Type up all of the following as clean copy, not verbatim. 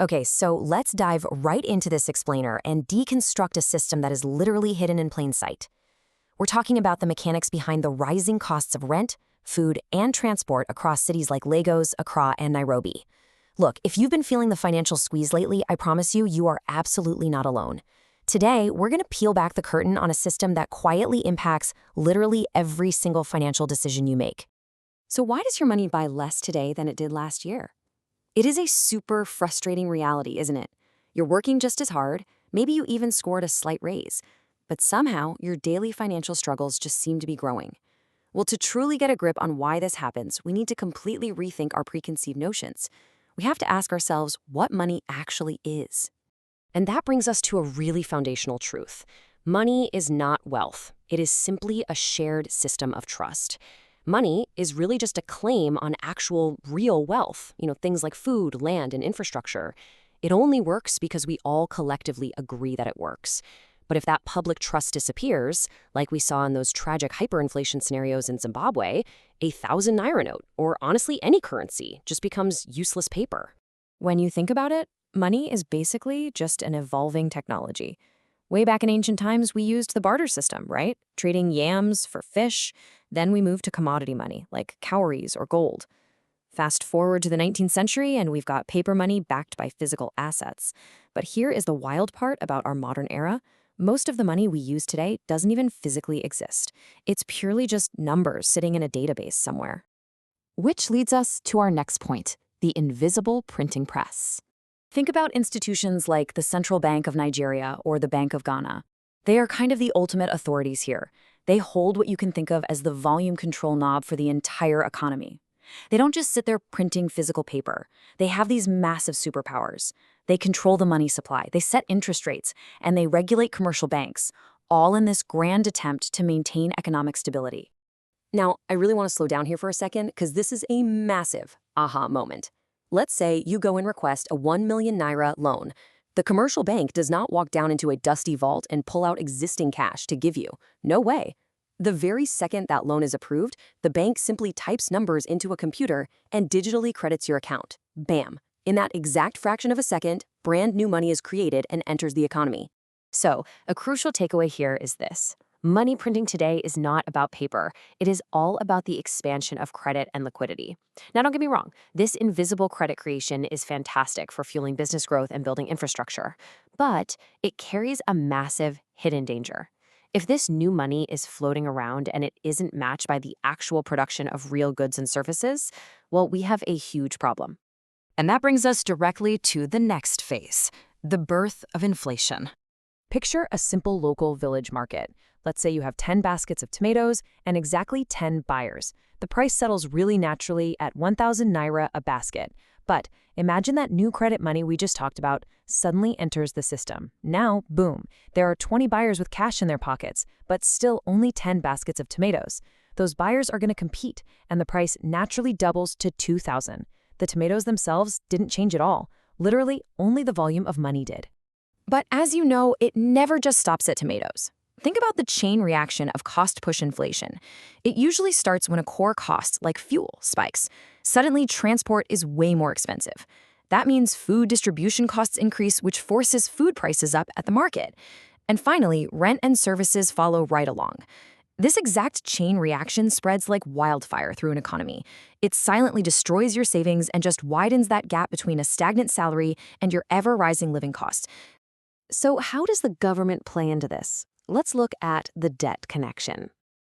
Okay, so let's dive right into this explainer and deconstruct a system that is literally hidden in plain sight. We're talking about the mechanics behind the rising costs of rent, food, and transport across cities like Lagos, Accra, and Nairobi. Look, if you've been feeling the financial squeeze lately, I promise you, you are absolutely not alone. Today, we're going to peel back the curtain on a system that quietly impacts literally every single financial decision you make. So why does your money buy less today than it did last year? It is a super frustrating reality, isn't it? You're working just as hard, maybe you even scored a slight raise, but somehow your daily financial struggles just seem to be growing. Well, to truly get a grip on why this happens, we need to completely rethink our preconceived notions. We have to ask ourselves what money actually is. And that brings us to a really foundational truth. Money is not wealth. It is simply a shared system of trust. Money is really just a claim on actual real wealth, things like food, land, and infrastructure. It only works because we all collectively agree that it works. But if that public trust disappears, like we saw in those tragic hyperinflation scenarios in Zimbabwe, a 1,000 naira note, or honestly any currency, just becomes useless paper. When you think about it, money is basically just an evolving technology. Way back in ancient times, we used the barter system, right? Trading yams for fish. Then we moved to commodity money, like cowries or gold. Fast forward to the 19th century, and we've got paper money backed by physical assets. But here is the wild part about our modern era. Most of the money we use today doesn't even physically exist. It's purely just numbers sitting in a database somewhere. Which leads us to our next point, the invisible printing press. Think about institutions like the Central Bank of Nigeria or the Bank of Ghana. They are kind of the ultimate authorities here. They hold what you can think of as the volume control knob for the entire economy. They don't just sit there printing physical paper. They have these massive superpowers. They control the money supply, they set interest rates, and they regulate commercial banks, all in this grand attempt to maintain economic stability. Now, I really want to slow down here for a second because this is a massive aha moment. Let's say you go and request a 1 million naira loan. The commercial bank does not walk down into a dusty vault and pull out existing cash to give you. No way. The very second that loan is approved, the bank simply types numbers into a computer and digitally credits your account. Bam! In that exact fraction of a second, brand new money is created and enters the economy. So, a crucial takeaway here is this. Money printing today is not about paper. It is all about the expansion of credit and liquidity. Now, don't get me wrong. This invisible credit creation is fantastic for fueling business growth and building infrastructure. But it carries a massive hidden danger. If this new money is floating around and it isn't matched by the actual production of real goods and services, well, we have a huge problem. And that brings us directly to the next phase, the birth of inflation. Picture a simple local village market. Let's say you have 10 baskets of tomatoes and exactly 10 buyers. The price settles really naturally at 1,000 naira a basket. But imagine that new credit money we just talked about suddenly enters the system. Now, boom, there are 20 buyers with cash in their pockets, but still only 10 baskets of tomatoes. Those buyers are going to compete, and the price naturally doubles to 2,000. The tomatoes themselves didn't change at all. Literally, only the volume of money did. But as you know, it never just stops at tomatoes. Think about the chain reaction of cost-push inflation. It usually starts when a core cost, like fuel, spikes. Suddenly, transport is way more expensive. That means food distribution costs increase, which forces food prices up at the market. And finally, rent and services follow right along. This exact chain reaction spreads like wildfire through an economy. It silently destroys your savings and just widens that gap between a stagnant salary and your ever-rising living costs. So how does the government play into this? Let's look at the debt connection.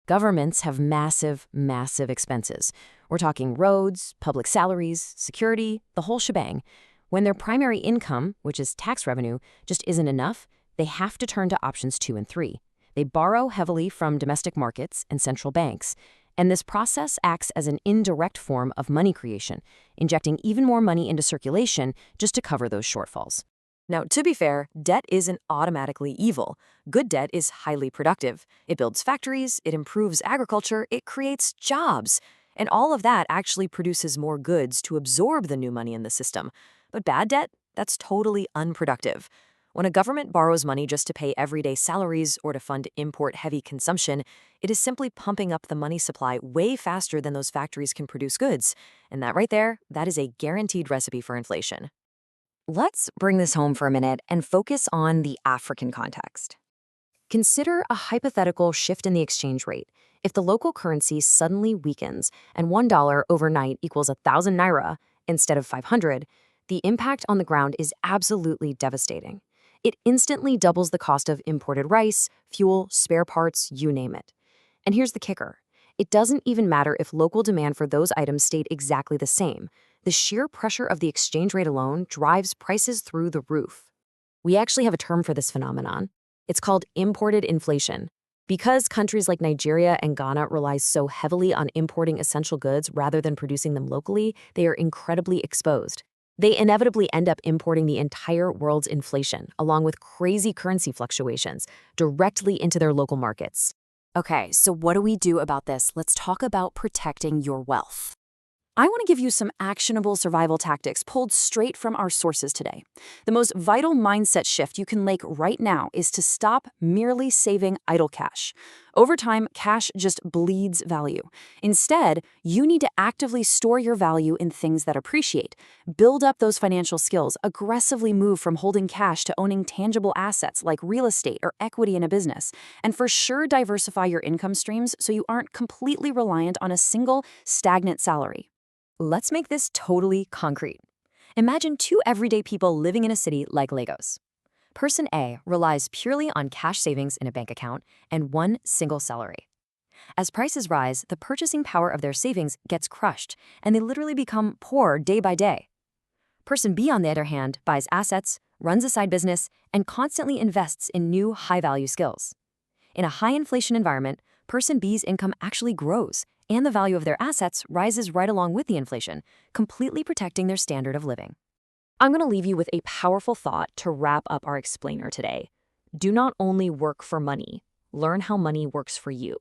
Governments have massive, massive expenses. We're talking roads, public salaries, security, the whole shebang. When their primary income, which is tax revenue, just isn't enough, they have to turn to options 2 and 3. They borrow heavily from domestic markets and central banks. And this process acts as an indirect form of money creation, injecting even more money into circulation just to cover those shortfalls. Now, to be fair, debt isn't automatically evil. Good debt is highly productive. It builds factories, it improves agriculture, it creates jobs. And all of that actually produces more goods to absorb the new money in the system. But bad debt, that's totally unproductive. When a government borrows money just to pay everyday salaries or to fund import-heavy consumption, it is simply pumping up the money supply way faster than those factories can produce goods. And that right there, that is a guaranteed recipe for inflation. Let's bring this home for a minute and focus on the African context. Consider a hypothetical shift in the exchange rate. If the local currency suddenly weakens and $1 overnight equals 1,000 naira instead of 500, the impact on the ground is absolutely devastating. It instantly doubles the cost of imported rice, fuel, spare parts, you name it. And here's the kicker. It doesn't even matter if local demand for those items stayed exactly the same. The sheer pressure of the exchange rate alone drives prices through the roof. We actually have a term for this phenomenon. It's called imported inflation. Because countries like Nigeria and Ghana rely so heavily on importing essential goods rather than producing them locally, they are incredibly exposed. They inevitably end up importing the entire world's inflation, along with crazy currency fluctuations, directly into their local markets. Okay, so what do we do about this? Let's talk about protecting your wealth. I want to give you some actionable survival tactics pulled straight from our sources today. The most vital mindset shift you can make right now is to stop merely saving idle cash. Over time, cash just bleeds value. Instead, you need to actively store your value in things that appreciate. Build up those financial skills, aggressively move from holding cash to owning tangible assets like real estate or equity in a business. And for sure, diversify your income streams so you aren't completely reliant on a single stagnant salary. Let's make this totally concrete. Imagine two everyday people living in a city like Lagos. Person A relies purely on cash savings in a bank account and one single salary. As prices rise, the purchasing power of their savings gets crushed, and they literally become poor day by day. Person B, on the other hand, buys assets, runs a side business, and constantly invests in new high-value skills. In a high-inflation environment, Person B's income actually grows, and the value of their assets rises right along with the inflation, completely protecting their standard of living. I'm going to leave you with a powerful thought to wrap up our explainer today. Do not only work for money, learn how money works for you.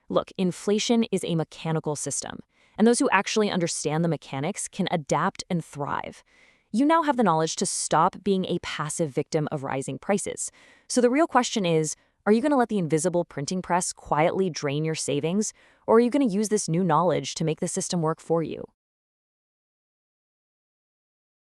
Look, inflation is a mechanical system, and those who actually understand the mechanics can adapt and thrive. You now have the knowledge to stop being a passive victim of rising prices. So the real question is, are you going to let the invisible printing press quietly drain your savings, or are you going to use this new knowledge to make the system work for you?